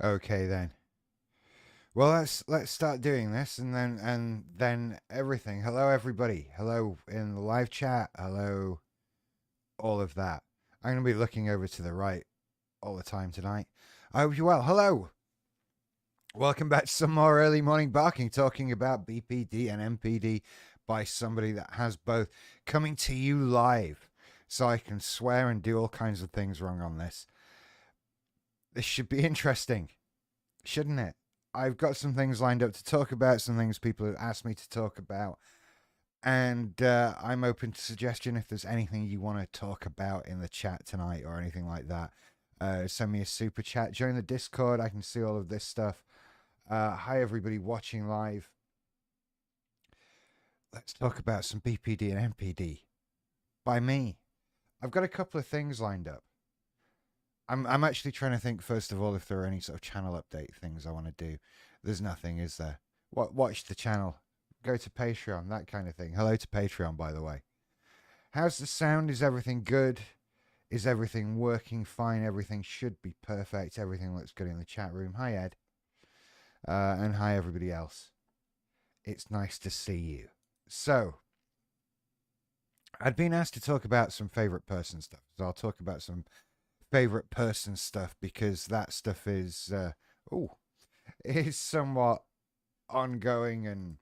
Okay then. Well, let's start doing this, and then everything. Hello, everybody. Hello in the live chat. Hello, all of that. I'm gonna be looking over to the right all the time tonight. I hope you're well. Hello. Welcome back to some more early morning barking, talking about BPD and MPD by somebody that has both, coming to you live, so I can swear and do all kinds of things wrong on this. This should be interesting, shouldn't it? I've got some things lined up to talk about, some things people have asked me to talk about, and I'm open to suggestion if there's anything you want to talk about in the chat tonight or anything like that. Send me a super chat. Join the Discord. I can see all of this stuff. Hi, everybody watching live. Let's talk about some BPD and MPD by me. I've got a couple of things lined up. I'm actually trying to think first of all if there are any sort of channel update things I want to do. There's nothing, is there? Watch the channel, go to Patreon, that kind of thing. Hello to Patreon, by the way. How's the sound? Is everything good? Is everything working fine? Everything should be perfect. Everything looks good in the chat room. Hi, Ed. And hi, everybody else. It's nice to see you. So, I'd been asked to talk about some favorite person stuff. So I'll talk about some favorite person stuff because that stuff is somewhat ongoing and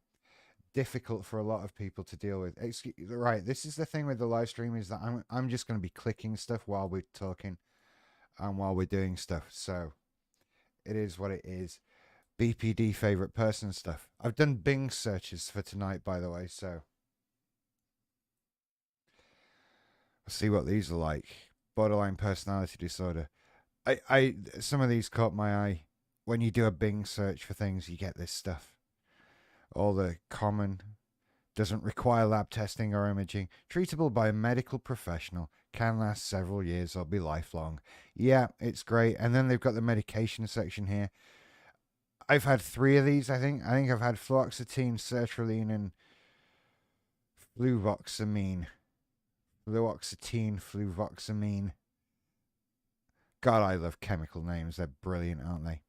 difficult for a lot of people to deal with. Right, this is the thing with the live stream is that I'm just going to be clicking stuff while we're talking and while we're doing stuff. So it is what it is. BPD favorite person stuff. I've done Bing searches for tonight, by the way, so I'll see what these are like. Borderline personality disorder. I some of these caught my eye. When you do a Bing search for things, you get this stuff. All the common, doesn't require lab testing or imaging, treatable by a medical professional, can last several years or be lifelong. Yeah, it's great. And then they've got the medication section here. I've had 3 of these, I think. I think I've had fluoxetine, sertraline, and fluvoxamine. Fluvoxamine. God, I love chemical names. They're brilliant, aren't they?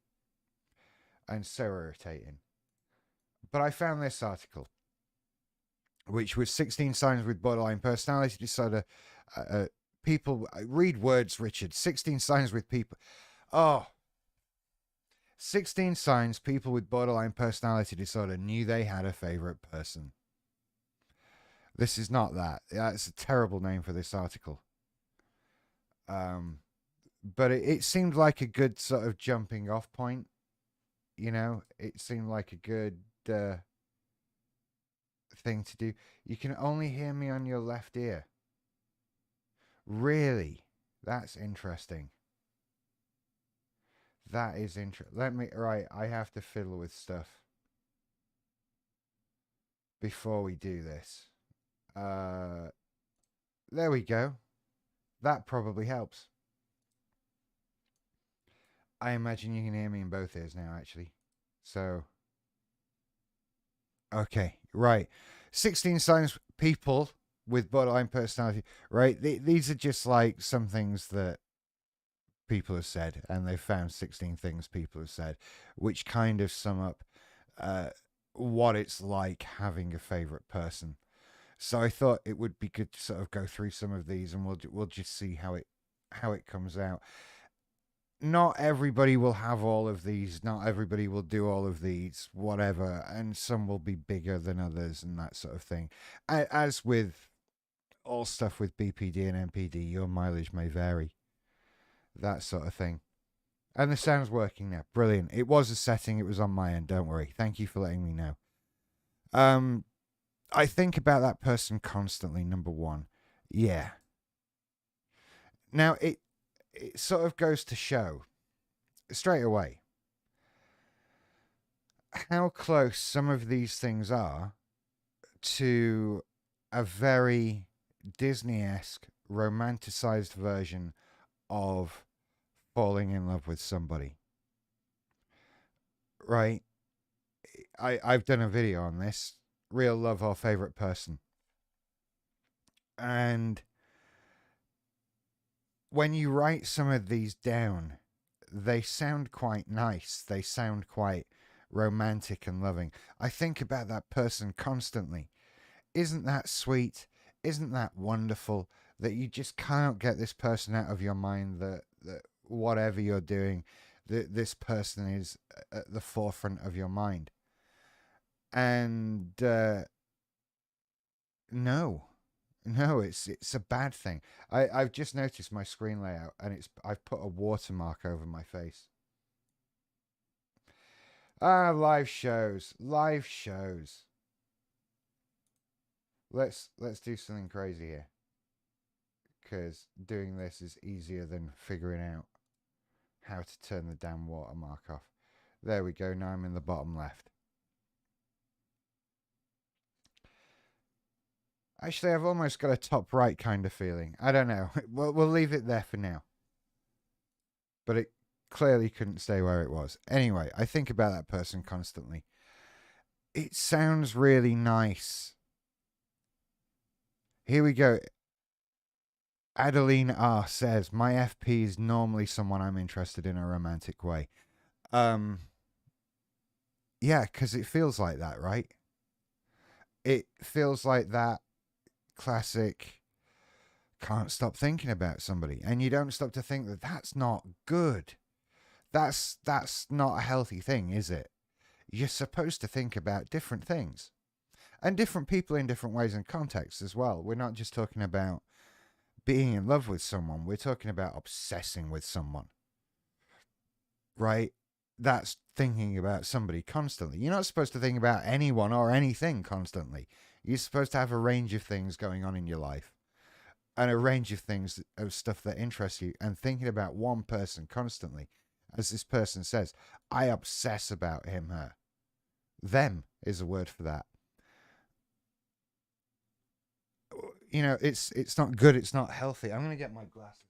And so irritating. But I found this article, which was 16 signs with borderline personality disorder. People, read words, Richard. 16 signs with people. Oh, 16 signs people with borderline personality disorder knew they had a favorite person. This is not that. It's a terrible name for this article. But it seemed like a good sort of jumping off point. You know, it seemed like a good thing to do. You can only hear me on your left ear. Really? That's interesting. That is interesting. Right, I have to fiddle with stuff before we do this. There we go. That probably helps. I imagine you can hear me in both ears now, actually. So, okay, right. 16 signs people with borderline personality, right? These are just like some things that people have said, and they've found 16 things people have said, which kind of sum up what it's like having a favorite person. So I thought it would be good to sort of go through some of these, and we'll just see how it comes out. Not everybody will have all of these. Not everybody will do all of these. Whatever, and some will be bigger than others, and that sort of thing. As with all stuff with BPD and MPD, your mileage may vary. That sort of thing. And the sound's working now. Brilliant. It was a setting. It was on my end. Don't worry. Thank you for letting me know. I think about that person constantly. Number one. Yeah. Now it sort of goes to show straight away how close some of these things are to a very Disney-esque romanticized version of falling in love with somebody. Right? I've done a video on this. Real love or favorite person. And when you write some of these down, they sound quite nice. They sound quite romantic and loving. I think about that person constantly. Isn't that sweet? Isn't that wonderful that you just can't get this person out of your mind, that whatever you're doing, that this person is at the forefront of your mind? And no, no, it's a bad thing. I've just noticed my screen layout, and I've put a watermark over my face. Ah, live shows, live shows. Let's do something crazy here, because doing this is easier than figuring out how to turn the damn watermark off. There we go. Now I'm in the bottom left. Actually, I've almost got a top right kind of feeling. I don't know. We'll leave it there for now. But it clearly couldn't stay where it was. Anyway, I think about that person constantly. It sounds really nice. Here we go. Adeline R says, my FP is normally someone I'm interested in a romantic way. Yeah, because it feels like that, right? It feels like that classic can't stop thinking about somebody, and you don't stop to think that that's not good. That's not a healthy thing, is it? You're supposed to think about different things and different people in different ways and contexts as well. We're not just talking about being in love with someone, we're talking about obsessing with someone, right? That's thinking about somebody constantly. You're not supposed to think about anyone or anything constantly. You're supposed to have a range of things going on in your life, and a range of things, of stuff that interests you, and thinking about one person constantly. As this person says, I obsess about him, her. Them is a word for that. You know, it's not good, it's not healthy. I'm going to get my glasses,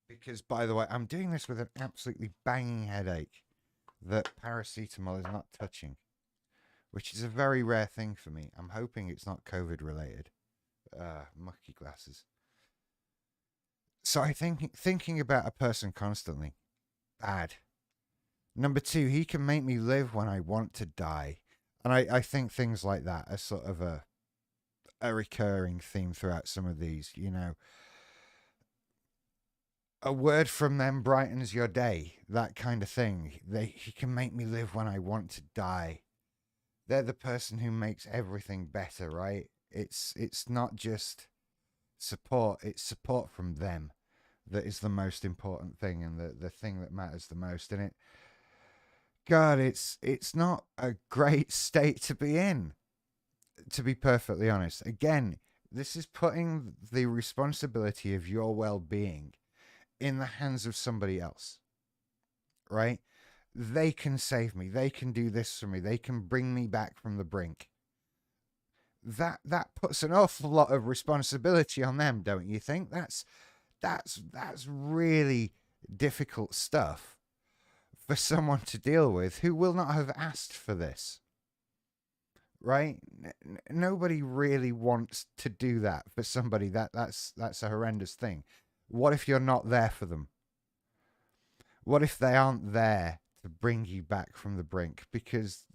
because, by the way, I'm doing this with an absolutely banging headache that paracetamol is not touching, which is a very rare thing for me. I'm hoping it's not COVID related. Mucky glasses. So I think thinking about a person constantly, bad. Number two, he can make me live when I want to die. And I think things like that are sort of a recurring theme throughout some of these, you know. A word from them brightens your day, that kind of thing. He can make me live when I want to die. They're the person who makes everything better, right? It's not just support, it's support from them that is the most important thing, and the thing that matters the most. And God, it's not a great state to be in, to be perfectly honest. Again, this is putting the responsibility of your well-being in the hands of somebody else, right? They can save me. They can do this for me. They can bring me back from the brink. That puts an awful lot of responsibility on them, don't you think? That's really difficult stuff for someone to deal with who will not have asked for this, right? Nobody really wants to do that for somebody. That's a horrendous thing. What if you're not there for them? What if they aren't there to bring you back from the brink, because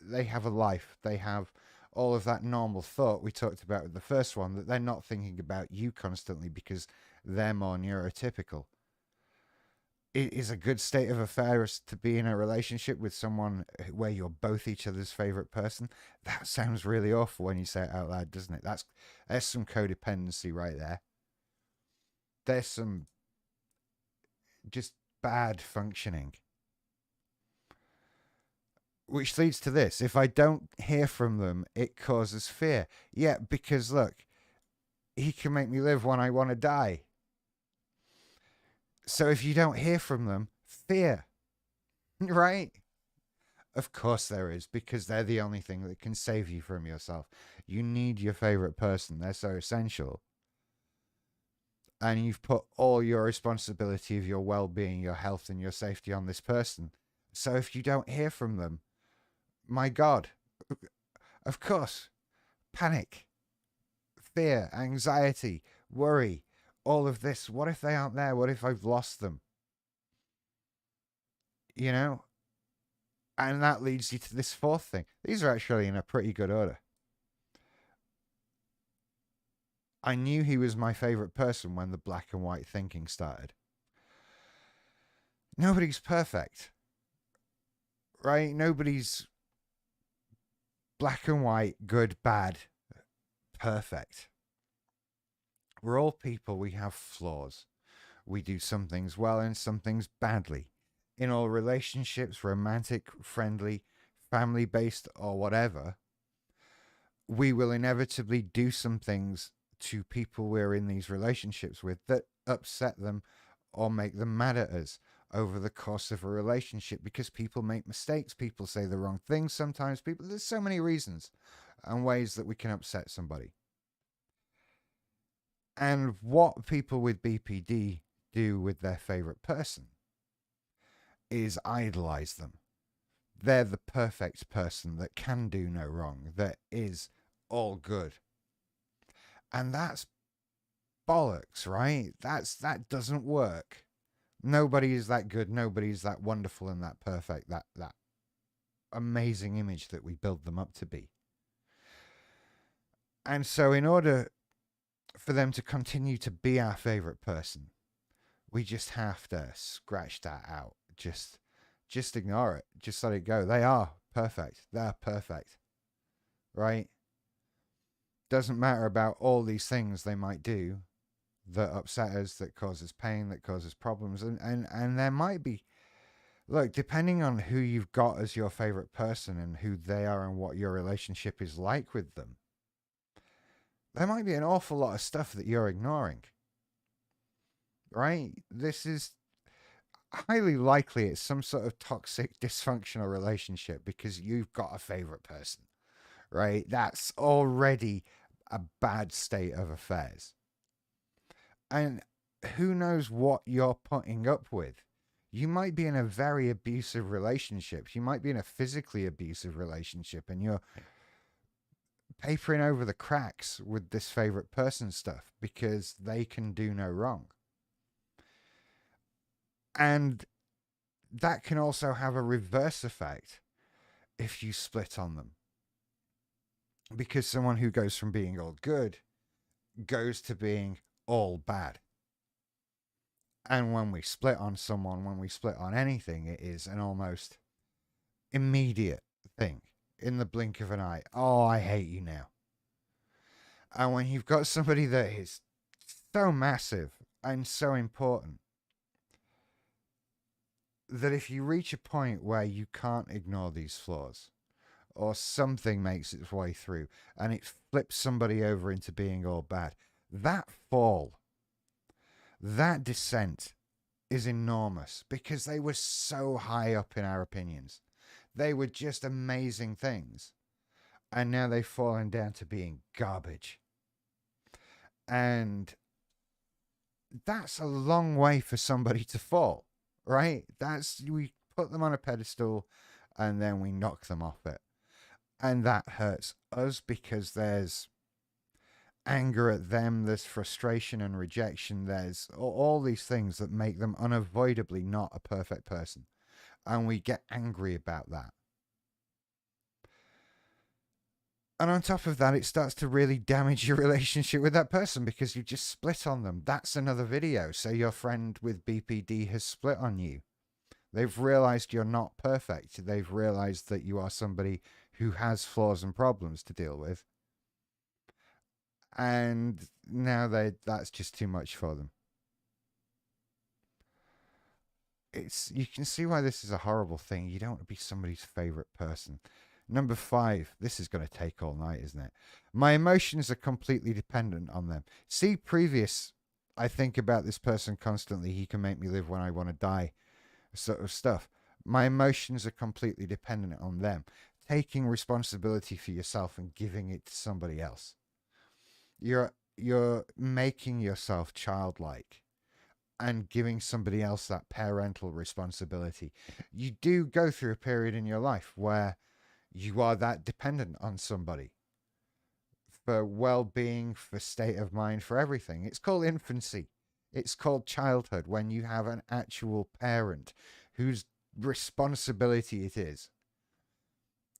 they have a life, they have all of that normal thought we talked about with the first one, that they're not thinking about you constantly because they're more neurotypical? It is a good state of affairs to be in a relationship with someone where you're both each other's favorite person. That sounds really awful when you say it out loud, doesn't it? There's some codependency right there. There's some just bad functioning. Which leads to this. If I don't hear from them, it causes fear. Yeah, because look, he can make me live when I want to die. So if you don't hear from them, fear, right? Of course there is, because they're the only thing that can save you from yourself. You need your favorite person. They're so essential. And you've put all your responsibility of your well-being, your health, and your safety on this person. So if you don't hear from them, my God, of course, panic, fear, anxiety, worry, all of this. What if they aren't there? What if I've lost them? You know? And that leads you to this fourth thing. These are actually in a pretty good order. I knew he was my favorite person when the black and white thinking started. Nobody's perfect, right? Nobody's black and white, good, bad, perfect. We're all people. We have flaws. We do some things well and some things badly. In all relationships, romantic, friendly, family based, or whatever, we will inevitably do some things to people we're in these relationships with that upset them or make them mad at us over the course of a relationship, because people make mistakes, people say the wrong things sometimes, people, there's so many reasons and ways that we can upset somebody. And what people with BPD do with their favorite person is idolize them. They're the perfect person that can do no wrong, that is all good. And that's bollocks, right? That doesn't work. Nobody is that good, nobody is that wonderful and that perfect, that amazing image that we build them up to be. And so in order for them to continue to be our favorite person, we just have to scratch that out. Just ignore it. Just let it go. They are perfect. They're perfect. Right? Doesn't matter about all these things they might do that upset us, that causes pain, that causes problems. And there might be, look, depending on who you've got as your favorite person and who they are and what your relationship is like with them, there might be an awful lot of stuff that you're ignoring. Right? This is highly likely it's some sort of toxic, dysfunctional relationship because you've got a favorite person, right? That's already a bad state of affairs. And who knows what you're putting up with? You might be in a very abusive relationship. You might be in a physically abusive relationship and you're papering over the cracks with this favorite person stuff because they can do no wrong. And that can also have a reverse effect if you split on them. Because someone who goes from being all good goes to being all bad. And when we split on someone, when we split on anything, it is an almost immediate thing in the blink of an eye. Oh, I hate you now. And when you've got somebody that is so massive and so important, that if you reach a point where you can't ignore these flaws, or something makes its way through and it flips somebody over into being all bad, that fall, that descent is enormous because they were so high up in our opinions. They were just amazing things. And now they've fallen down to being garbage. And that's a long way for somebody to fall, right? We put them on a pedestal and then we knock them off it. And that hurts us because there's anger at them, there's frustration and rejection, there's all these things that make them unavoidably not a perfect person. And we get angry about that. And on top of that, it starts to really damage your relationship with that person because you just split on them. That's another video. So your friend with BPD has split on you. They've realized you're not perfect. They've realized that you are somebody who has flaws and problems to deal with. And now that's just too much for them. You can see why this is a horrible thing. You don't want to be somebody's favorite person. Number 5, this is going to take all night, isn't it? My emotions are completely dependent on them. See, I think about this person constantly. He can make me live when I want to die, sort of stuff. My emotions are completely dependent on them. Taking responsibility for yourself and giving it to somebody else. You're making yourself childlike and giving somebody else that parental responsibility. You do go through a period in your life where you are that dependent on somebody for well-being, for state of mind, for everything. It's called infancy. It's called childhood when you have an actual parent whose responsibility it is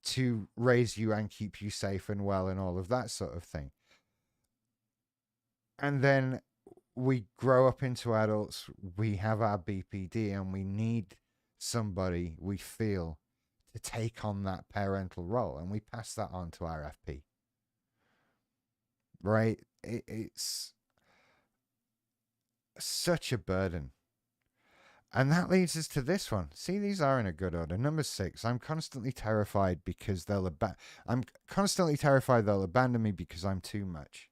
to raise you and keep you safe and well and all of that sort of thing. And then we grow up into adults, we have our BPD, and we need somebody we feel to take on that parental role, and we pass that on to our FP. Right? It's such a burden. And that leads us to this one. See, these are in a good order. Number 6, I'm constantly terrified because I'm constantly terrified they'll abandon me because I'm too much.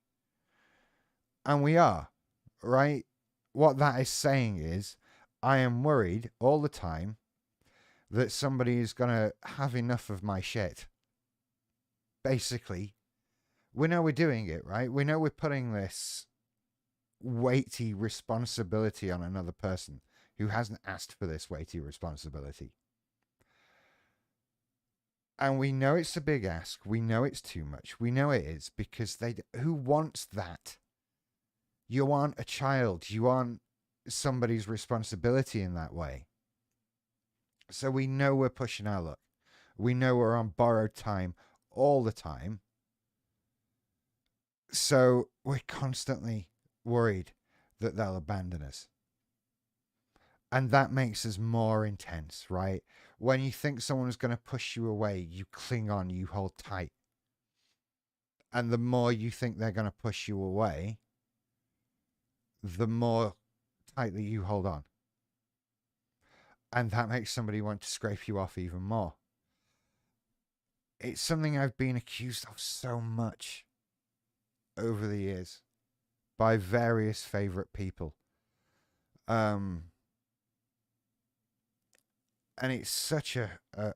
And we are, right? What that is saying is, I am worried all the time that somebody is going to have enough of my shit. Basically, we know we're doing it, right? We know we're putting this weighty responsibility on another person who hasn't asked for this weighty responsibility. And we know it's a big ask. We know it's too much. We know it is, because who wants that? You aren't a child. You aren't somebody's responsibility in that way. So we know we're pushing our luck. We know we're on borrowed time all the time. So we're constantly worried that they'll abandon us. And that makes us more intense, right? When you think someone's going to push you away, you cling on, you hold tight. And the more you think they're going to push you away, the more tightly you hold on. And that makes somebody want to scrape you off even more. It's something I've been accused of so much over the years by various favorite people. And it's such a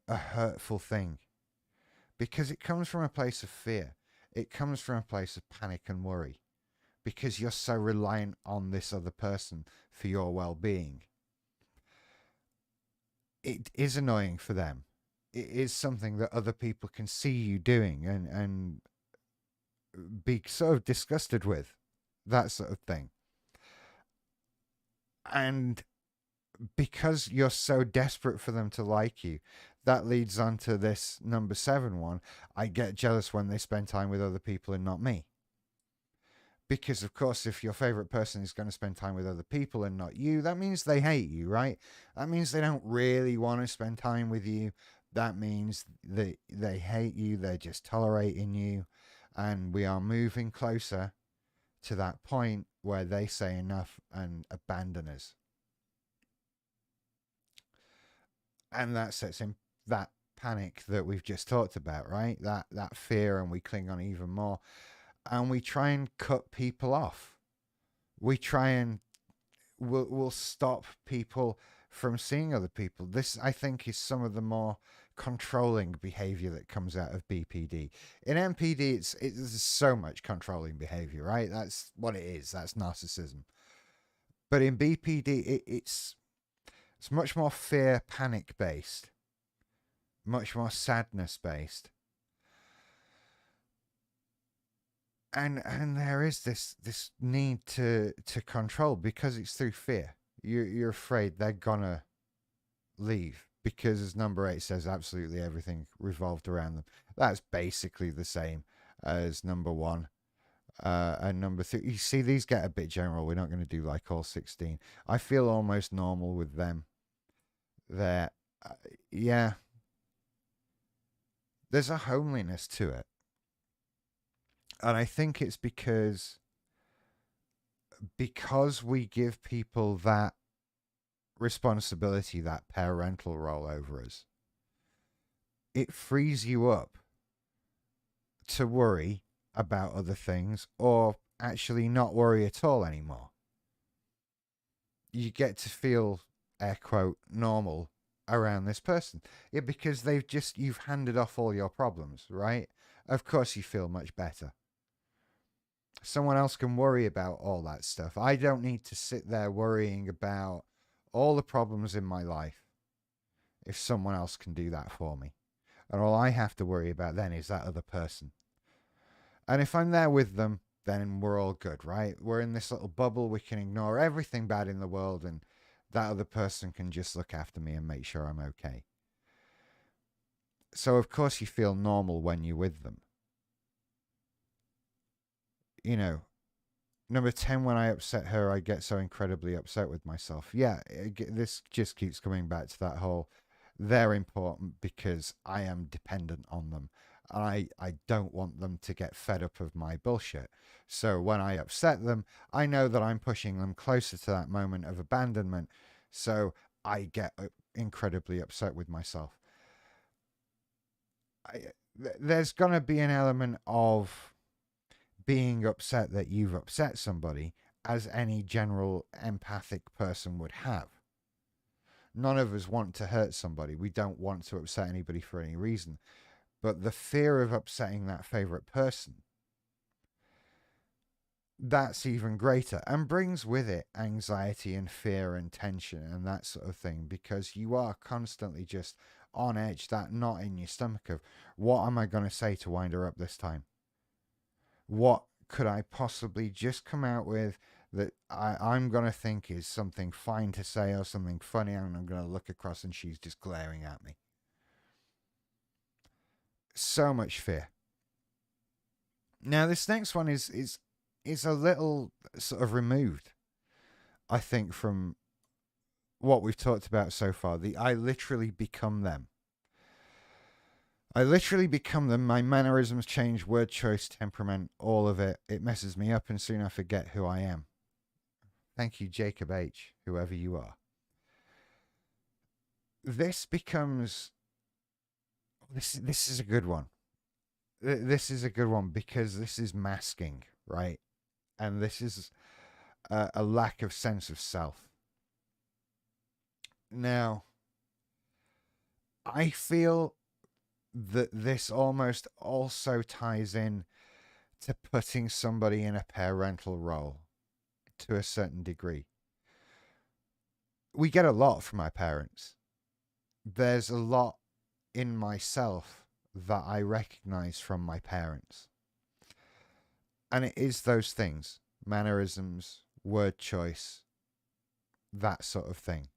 hurtful thing, because it comes from a place of fear. It comes from a place of panic and worry, because you're so reliant on this other person for your well-being. It is annoying for them. It is something that other people can see you doing and be sort of disgusted with, that sort of thing. And because you're so desperate for them to like you, that leads on to this number 7 one. I get jealous when they spend time with other people and not me. Because, of course, if your favorite person is going to spend time with other people and not you, that means they hate you, right? That means they don't really want to spend time with you. That means that they hate you. They're just tolerating you. And we are moving closer to that point where they say enough and abandon us. And that sets in that panic that we've just talked about, right? That fear, and we cling on even more. And we try and cut people off. We try and we'll stop people from seeing other people. This, I think, is some of the more controlling behavior that comes out of BPD. In MPD, it's so much controlling behavior, right? That's what it is. That's narcissism. But in BPD, it's much more fear, panic based, much more sadness based. And there is this need to control, because it's through fear. You're afraid they're gonna leave, because, as number 8 says, absolutely everything revolved around them. That's basically the same as number 1 and number 3. You see, these get a bit general. We're not going to do like all 16. I feel almost normal with them. There, yeah, there's a homeliness to it. And I think it's because we give people that responsibility, that parental role over us, it frees you up to worry about other things, or actually not worry at all anymore. You get to feel, air quote, normal around this person. Yeah, because you've handed off all your problems, right? Of course you feel much better. Someone else can worry about all that stuff. I don't need to sit there worrying about all the problems in my life if someone else can do that for me. And all I have to worry about then is that other person. And if I'm there with them, then we're all good, right? We're in this little bubble. We can ignore everything bad in the world, and that other person can just look after me and make sure I'm okay. So, of course, you feel normal when you're with them. You know, number 10, when I upset her, I get so incredibly upset with myself. Yeah, this just keeps coming back to that whole they're important because I am dependent on them. I don't want them to get fed up of my bullshit. So when I upset them, I know that I'm pushing them closer to that moment of abandonment. So I get incredibly upset with myself. There's going to be an element of being upset that you've upset somebody, as any general empathic person would have. None of us want to hurt somebody. We don't want to upset anybody for any reason. But the fear of upsetting that favorite person, that's even greater and brings with it anxiety and fear and tension and that sort of thing, because you are constantly just on edge, that knot in your stomach of what am I going to say to wind her up this time? What could I possibly just come out with that I'm going to think is something fine to say or something funny, and I'm going to look across and she's just glaring at me? So much fear. Now, this next one is a little sort of removed, I think, from what we've talked about so far. The I literally become them. I literally become them. My mannerisms change, word choice, temperament, all of it. It messes me up, and soon I forget who I am. Thank you, Jacob H., whoever you are. This becomes. This is a good one. This is a good one because this is masking, right? And this is a lack of sense of self. Now, I feel that this almost also ties in to putting somebody in a parental role to a certain degree. We get a lot from our parents. There's a lot in myself that I recognize from my parents. And it is those things: mannerisms, word choice, that sort of thing.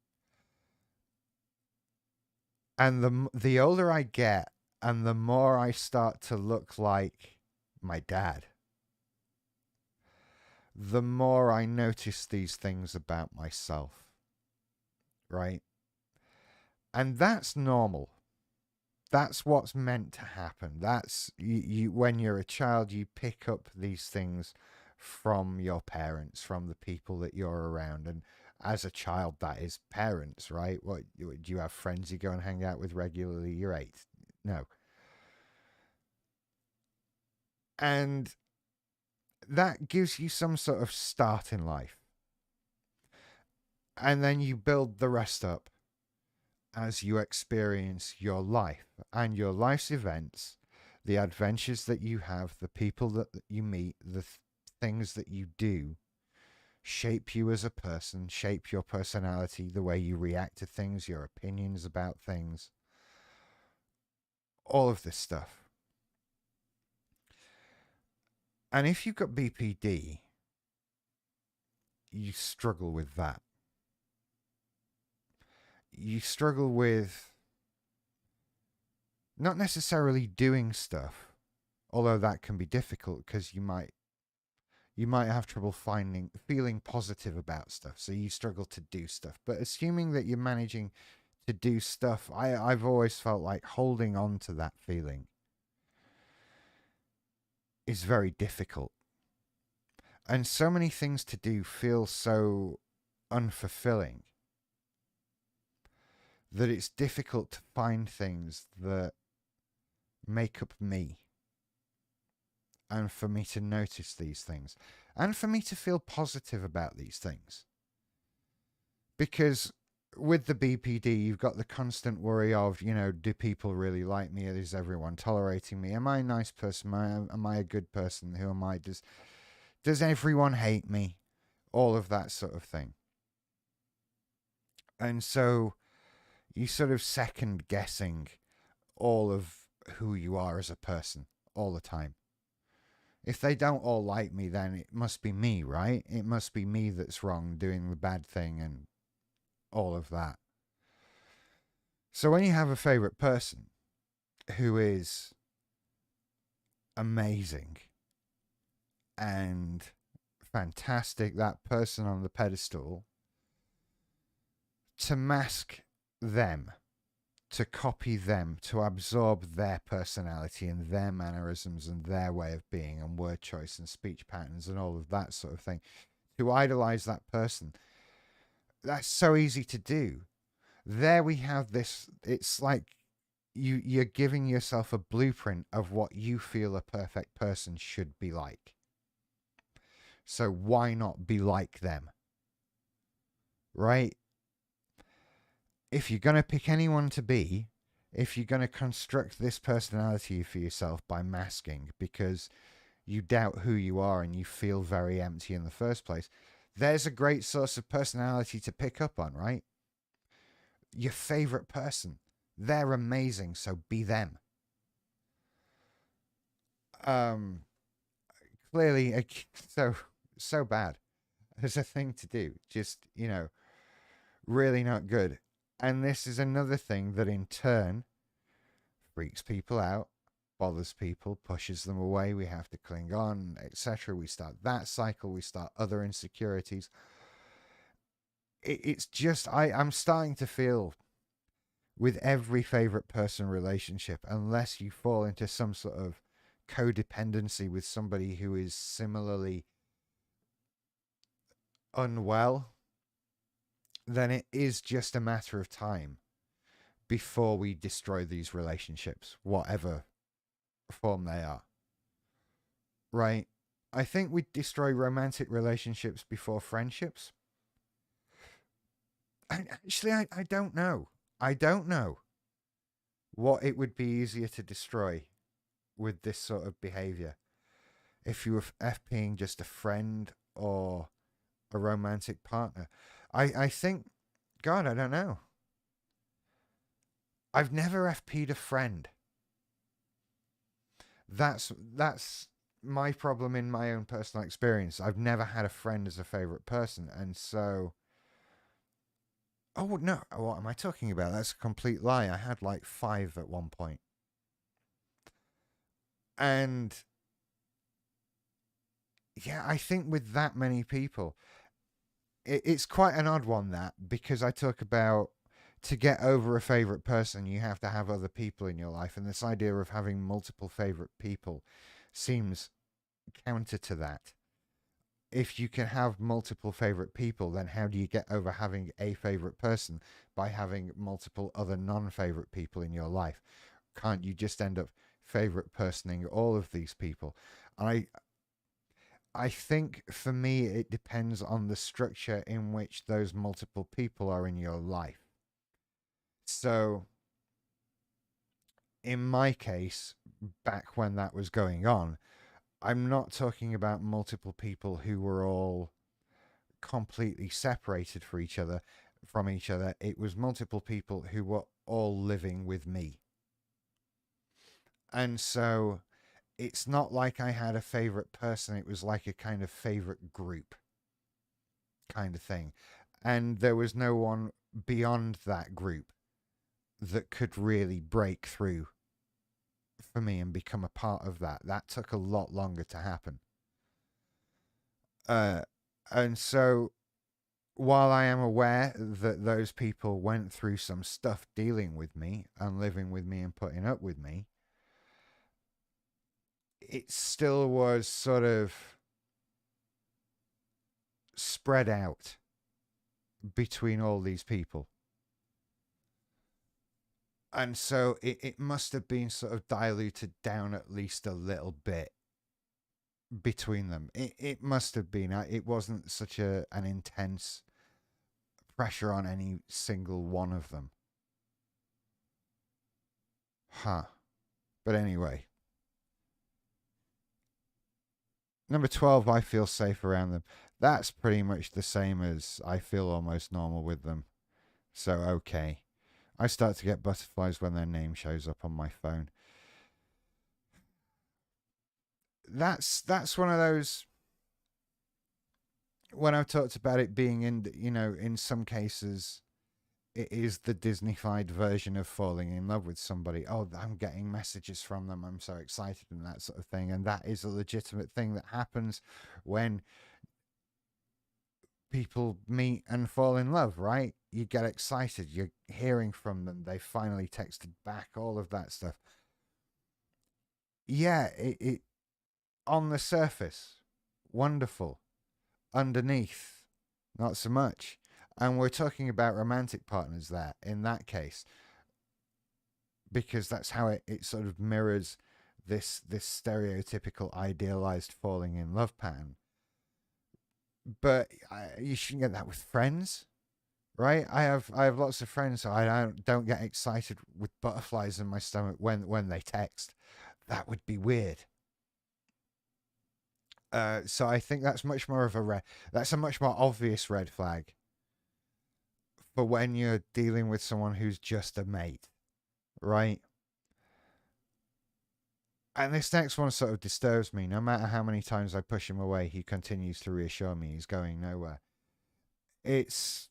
And the older I get and the more I start to look like my dad, the more I notice these things about myself, right? And that's normal. That's what's meant to happen. That's you when you're a child, you pick up these things from your parents, from the people that you're around. And as a child, that is parents, right? What do you have friends you go and hang out with regularly? You're 8. No. And that gives you some sort of start in life. And then you build the rest up as you experience your life and your life's events, the adventures that you have, the people that you meet, the things that you do shape you as a person, shape your personality, the way you react to things, your opinions about things, all of this stuff. And if you've got BPD, you struggle with that. You struggle with not necessarily doing stuff, although that can be difficult because you might have trouble feeling positive about stuff, so you struggle to do stuff. But assuming that you're managing to do stuff, I've always felt like holding on to that feeling is very difficult. And so many things to do feel so unfulfilling that it's difficult to find things that make up me, and for me to notice these things, and for me to feel positive about these things. Because with the BPD, you've got the constant worry of, do people really like me? Is everyone tolerating me? Am I a nice person? Am I a good person? Who am I? Does everyone hate me? All of that sort of thing. And so you sort of second guessing all of who you are as a person all the time. If they don't all like me, then it must be me, right? It must be me that's wrong, doing the bad thing and all of that. So when you have a favorite person who is amazing and fantastic, that person on the pedestal, to mask them, to copy them, to absorb their personality and their mannerisms and their way of being and word choice and speech patterns and all of that sort of thing, to idolize that person, that's so easy to do. There we have this, it's like you're giving yourself a blueprint of what you feel a perfect person should be like. So why not be like them? Right? If you're going to pick anyone to be, if you're going to construct this personality for yourself by masking because you doubt who you are and you feel very empty in the first place, there's a great source of personality to pick up on, right? Your favorite person. They're amazing, so be them. Um, Clearly, so so bad as a thing to do. Just really not good. And this is another thing that in turn freaks people out, bothers people, pushes them away. We have to cling on, etc. We start that cycle. We start other insecurities. It's just I'm starting to feel with every favorite person relationship, unless you fall into some sort of codependency with somebody who is similarly unwell, then it is just a matter of time before we destroy these relationships, whatever form they are. Right? I think we destroy romantic relationships before friendships. And actually, I don't know. I don't know what it would be easier to destroy with this sort of behavior. If you were FPing just a friend or a romantic partner. I think, God, I don't know. I've never FP'd a friend. That's my problem in my own personal experience. I've never had a friend as a favorite person, and so. Oh no! What am I talking about? That's a complete lie. I had like 5 at one point, and yeah, I think with that many people, it's quite an odd one, that, because I talk about to get over a favorite person, you have to have other people in your life. And this idea of having multiple favorite people seems counter to that. If you can have multiple favorite people, then how do you get over having a favorite person by having multiple other non favorite people in your life? Can't you just end up favorite personing all of these people? I think for me, it depends on the structure in which those multiple people are in your life. So, in my case, back when that was going on, I'm not talking about multiple people who were all completely separated from each other. It was multiple people who were all living with me. And so it's not like I had a favorite person, it was like a kind of favorite group kind of thing. And there was no one beyond that group that could really break through for me and become a part of that. That took a lot longer to happen. Uh, and so while I am aware that those people went through some stuff dealing with me and living with me and putting up with me, it still was sort of spread out between all these people. And so it must have been sort of diluted down at least a little bit between them. It must have been. It wasn't such an intense pressure on any single one of them. Huh. But anyway, number 12, I feel safe around them. That's pretty much the same as I feel almost normal with them. So, okay. I start to get butterflies when their name shows up on my phone. that's one of those, when I've talked about it being in, in some cases it is the Disneyfied version of falling in love with somebody. Oh, I'm getting messages from them. I'm so excited and that sort of thing. And that is a legitimate thing that happens when people meet and fall in love, right? You get excited. You're hearing from them. They finally texted back, all of that stuff. Yeah, it on the surface, wonderful. Underneath, not so much. And we're talking about romantic partners there in that case, because that's how it sort of mirrors this stereotypical idealized falling in love pattern. But you shouldn't get that with friends, right? I have lots of friends, so I don't get excited with butterflies in my stomach when they text. That would be weird. So I think that's much more of a that's a much more obvious red flag for when you're dealing with someone who's just a mate, right? And this next one sort of disturbs me. No matter how many times I push him away, he continues to reassure me he's going nowhere. It's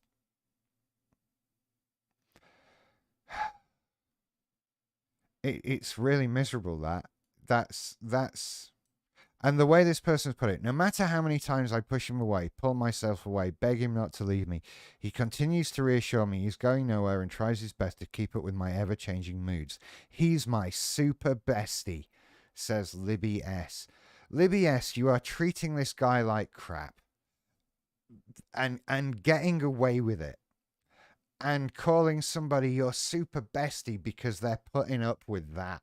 it's really miserable. That's and the way this person's put it, no matter how many times I push him away, pull myself away, beg him not to leave me, he continues to reassure me he's going nowhere and tries his best to keep up with my ever changing moods. He's my super bestie, says Libby S. Libby S, you are treating this guy like crap and getting away with it and calling somebody your super bestie because they're putting up with that.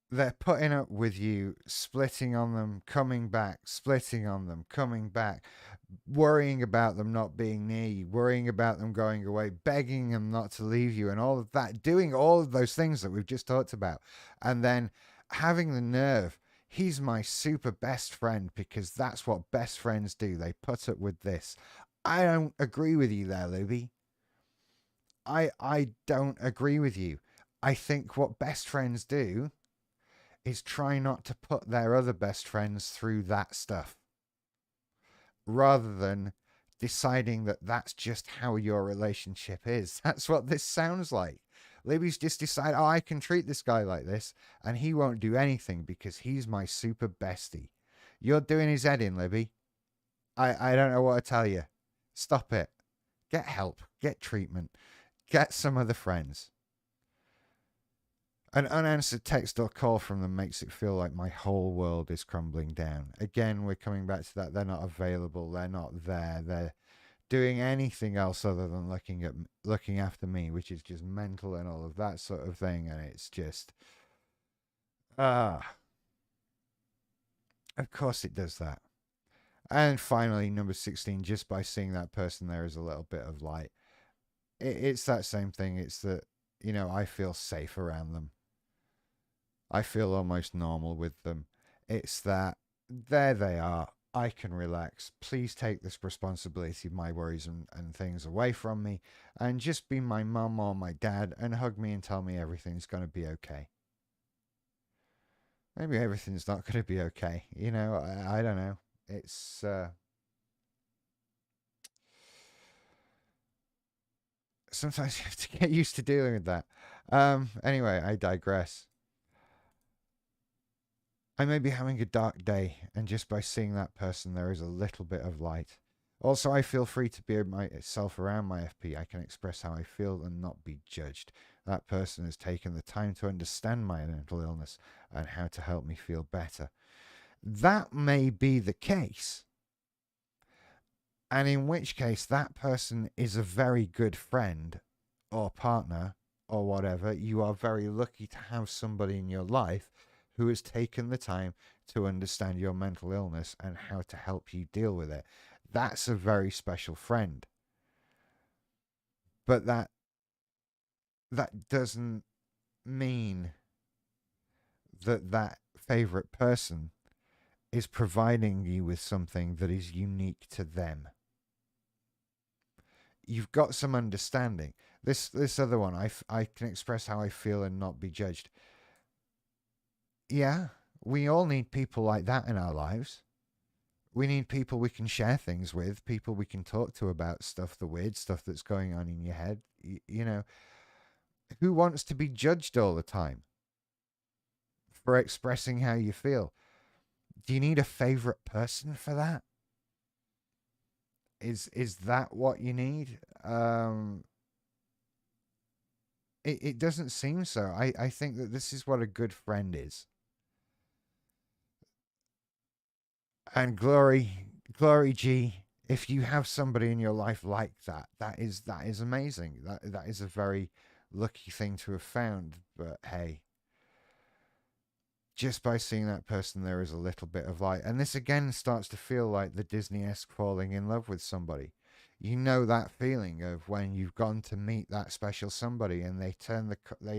They're putting up with you splitting on them, coming back, splitting on them, coming back, worrying about them not being near you, worrying about them going away, begging them not to leave you, and all of that, doing all of those things that we've just talked about. And then having the nerve, he's my super best friend because that's what best friends do. They put up with this. I don't agree with you there, Luby. I don't agree with you. I think what best friends do is try not to put their other best friends through that stuff rather than deciding that that's just how your relationship is. That's what this sounds like. Libby's just decided, oh, I can treat this guy like this and he won't do anything because he's my super bestie. You're doing his head in, Libby. I don't know what to tell you. Stop it. Get help. Get treatment. Get some other friends. An unanswered text or call from them makes it feel like my whole world is crumbling down. Again, we're coming back to that. They're not available. They're not there. They're doing anything else other than looking after me, which is just mental and all of that sort of thing. And it's just, ah, of course it does that. And finally, number 16, just by seeing that person, there is a little bit of light. It's that same thing. It's that, I feel safe around them. I feel almost normal with them. It's that there they are. I can relax. Please take this responsibility of my worries and things away from me and just be my mum or my dad and hug me and tell me everything's going to be okay. Maybe everything's not going to be okay. I don't know. It's sometimes you have to get used to dealing with that. Anyway, I digress. I may be having a dark day, and just by seeing that person, there is a little bit of light. Also, I feel free to be myself around my FP. I can express how I feel and not be judged. That person has taken the time to understand my mental illness and how to help me feel better. That may be the case, and in which case, that person is a very good friend or partner or whatever. You are very lucky to have somebody in your life who has taken the time to understand your mental illness and how to help you deal with it. That's a very special friend. But that doesn't mean that favorite person is providing you with something that is unique to them. You've got some understanding. This other one, I can express how I feel and not be judged. Yeah, we all need people like that in our lives. We need people we can share things with, people we can talk to about stuff, the weird stuff that's going on in your head. You know, who wants to be judged all the time for expressing how you feel? Do you need a favorite person for that? Is that what you need? It doesn't seem so. I think that this is what a good friend is. And glory G, if you have somebody in your life like that, that is amazing. That is a very lucky thing to have found. But hey, just by seeing that person, there is a little bit of light. And this again starts to feel like the Disney-esque falling in love with somebody. You know that feeling of when you've gone to meet that special somebody and they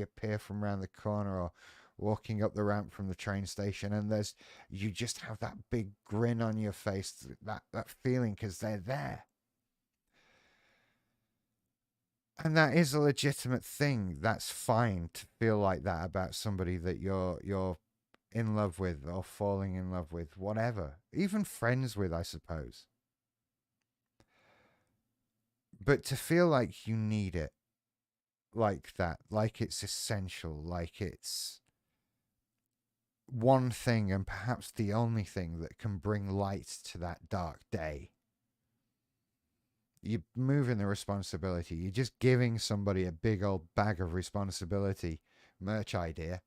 appear from around the corner or walking up the ramp from the train station, and you just have that big grin on your face, that feeling because they're there. And that is a legitimate thing. That's fine to feel like that about somebody that you're in love with or falling in love with, whatever. Even friends with, I suppose. But to feel like you need it like that, like it's essential, like it's one thing and perhaps the only thing that can bring light to that dark day. You're moving the responsibility. You're just giving somebody a big old bag of responsibility merch idea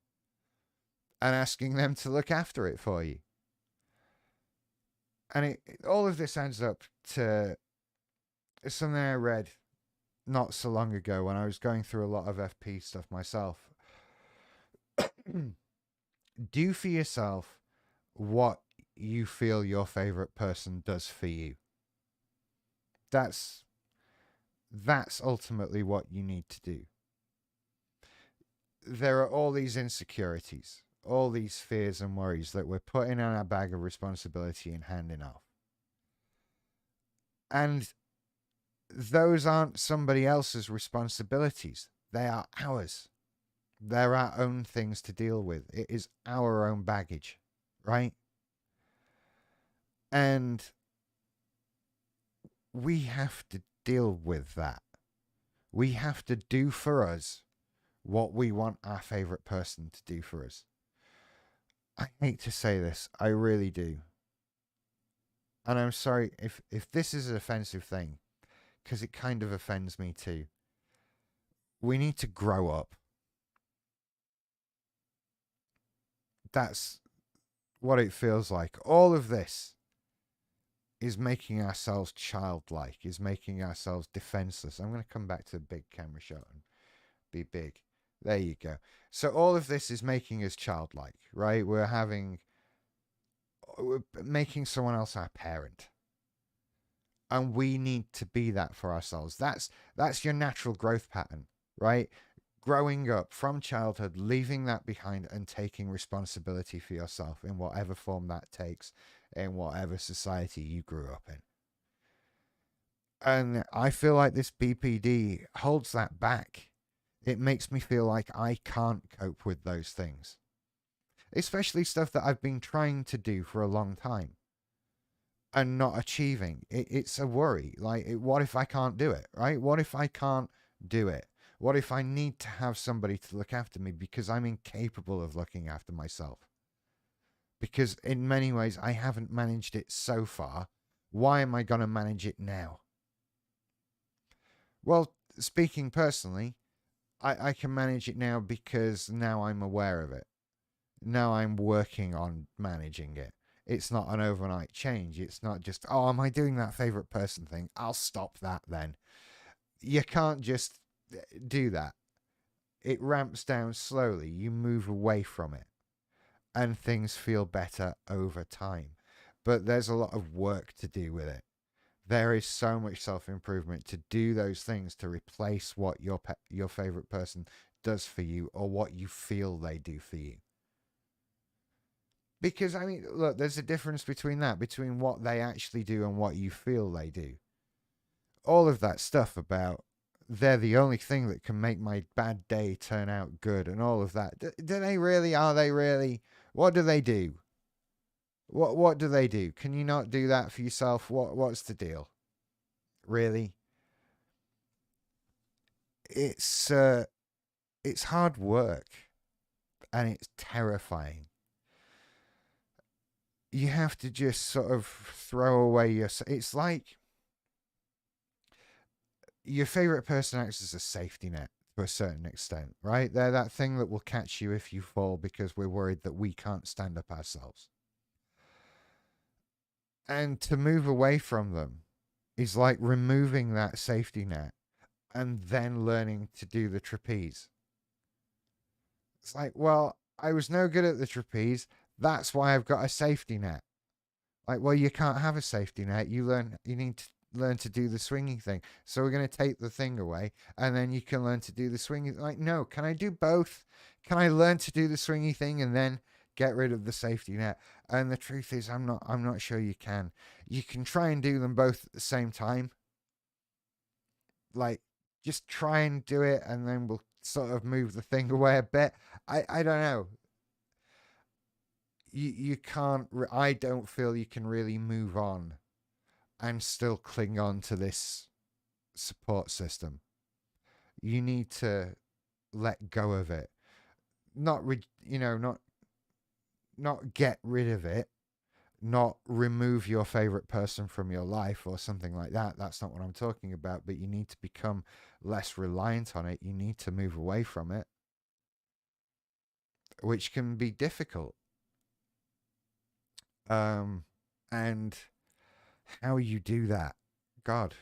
and asking them to look after it for you. And all of this adds up to something I read not so long ago when I was going through a lot of FP stuff myself. Do for yourself what you feel your favorite person does for you. That's that's ultimately what you need to do. There are all these insecurities, all these fears and worries that we're putting on our bag of responsibility and handing off. And those aren't somebody else's responsibilities. They are ours. They're our own things to deal with. It is our own baggage, right? And we have to deal with that. We have to do for us what we want our favorite person to do for us. I hate to say this, I really do. And I'm sorry if this is an offensive thing, because it kind of offends me too. We need to grow up. That's what it feels like. All of this is making ourselves childlike, is making ourselves defenseless. I'm going to come back to the big camera shot and be big. There you go. So all of this is making us childlike, right? We're making someone else our parent. And we need to be that for ourselves. That's your natural growth pattern, right? Growing up from childhood, leaving that behind and taking responsibility for yourself in whatever form that takes, in whatever society you grew up in. And I feel like this BPD holds that back. It makes me feel like I can't cope with those things, especially stuff that I've been trying to do for a long time and not achieving. It's a worry. Like, what if I can't do it, right? What if I can't do it? What if I need to have somebody to look after me because I'm incapable of looking after myself? Because in many ways, I haven't managed it so far. Why am I going to manage it now? Well, speaking personally, I can manage it now because now I'm aware of it. Now I'm working on managing it. It's not an overnight change. It's not just, oh, am I doing that favorite person thing? I'll stop that then. You can't just do that. It ramps down slowly. You move away from it, and things feel better over time. But there's a lot of work to do with it. There is so much self improvement to do those things to replace what your favorite person does for you or what you feel they do for you. Because I mean, look, there's a difference between that, between what they actually do and what you feel they do. All of that stuff about they're the only thing that can make my bad day turn out good and all of that. Do they really? Are they really? What do they do? What do they do? Can you not do that for yourself? What's the deal? Really? It's uh it's hard work and it's terrifying. You have to just sort of throw away your. It's like your favorite person acts as a safety net to a certain extent, right? They're that thing that will catch you if you fall because we're worried that we can't stand up ourselves. And to move away from them is like removing that safety net and then learning to do the trapeze. It's like, well, I was no good at the trapeze. That's why I've got a safety net. Like, well, you can't have a safety net. You need to learn to do the swinging thing. So we're going to take the thing away and then you can learn to do the swinging. Like, no, can I do both? Can I learn to do the swingy thing and then get rid of the safety net? And the truth is, I'm not sure you can. You can try and do them both at the same time. Like, just try and do it and then we'll sort of move the thing away a bit. I don't know. You can't, I don't feel you can really move on and still cling on to this support system. You need to let go of it. Not, not get rid of it, not remove your favorite person from your life or something like that. That's not what I'm talking about, but you need to become less reliant on it. You need to move away from it, which can be difficult. And how you do that, God,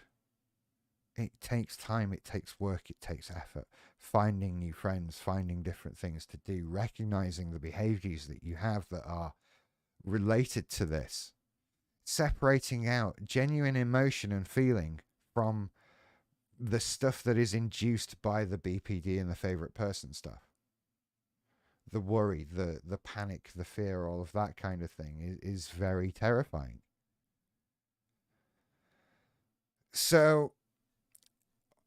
it takes time, it takes work, it takes effort. Finding new friends, finding different things to do, recognizing the behaviors that you have that are related to this, separating out genuine emotion and feeling from the stuff that is induced by the BPD and the favorite person stuff. The worry, the panic, the fear, all of that kind of thing is very terrifying. So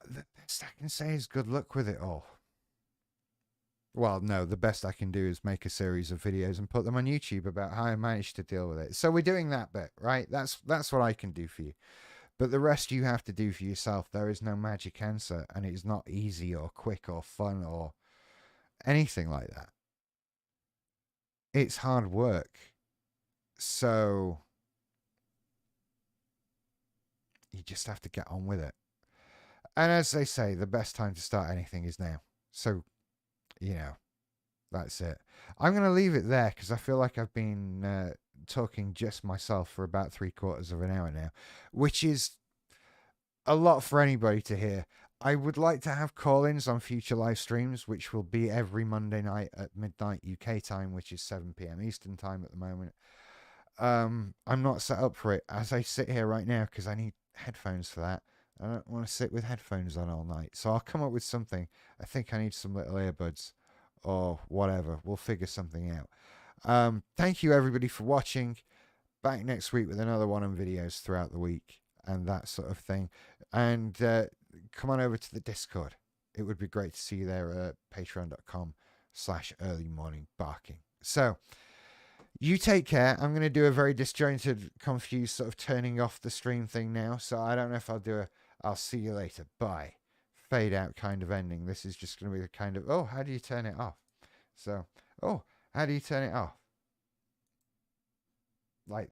the best I can say is good luck with it all. Well, no, the best I can do is make a series of videos and put them on YouTube about how I managed to deal with it. So we're doing that bit, right? That's what I can do for you. But the rest you have to do for yourself. There is no magic answer, and it's not easy or quick or fun or anything like that. It's hard work. So you just have to get on with it. And as they say, the best time to start anything is now. So, you know, that's it. I'm going to leave it there because I feel like I've been talking just myself for about 3/4 of an hour now, which is a lot for anybody to hear. I would like to have call ins on future live streams, which will be every Monday night at midnight UK time, which is 7 p.m. Eastern time at the moment. I'm not set up for it as I sit here right now because I need headphones for that. I don't want to sit with headphones on all night. So I'll come up with something. I think I need some little earbuds or whatever. We'll figure something out. Thank you everybody for watching. Back next week with another one on videos throughout the week and that sort of thing. And come on over to the Discord. It would be great to see you there at patreon.com/early morning barking. So you take care. I'm going to do a very disjointed, confused sort of turning off the stream thing now. So I don't know if I'll do a I'll see you later. Bye. Fade out kind of ending. This is just going to be the kind of, oh, how do you turn it off? So, oh, how do you turn it off? Like,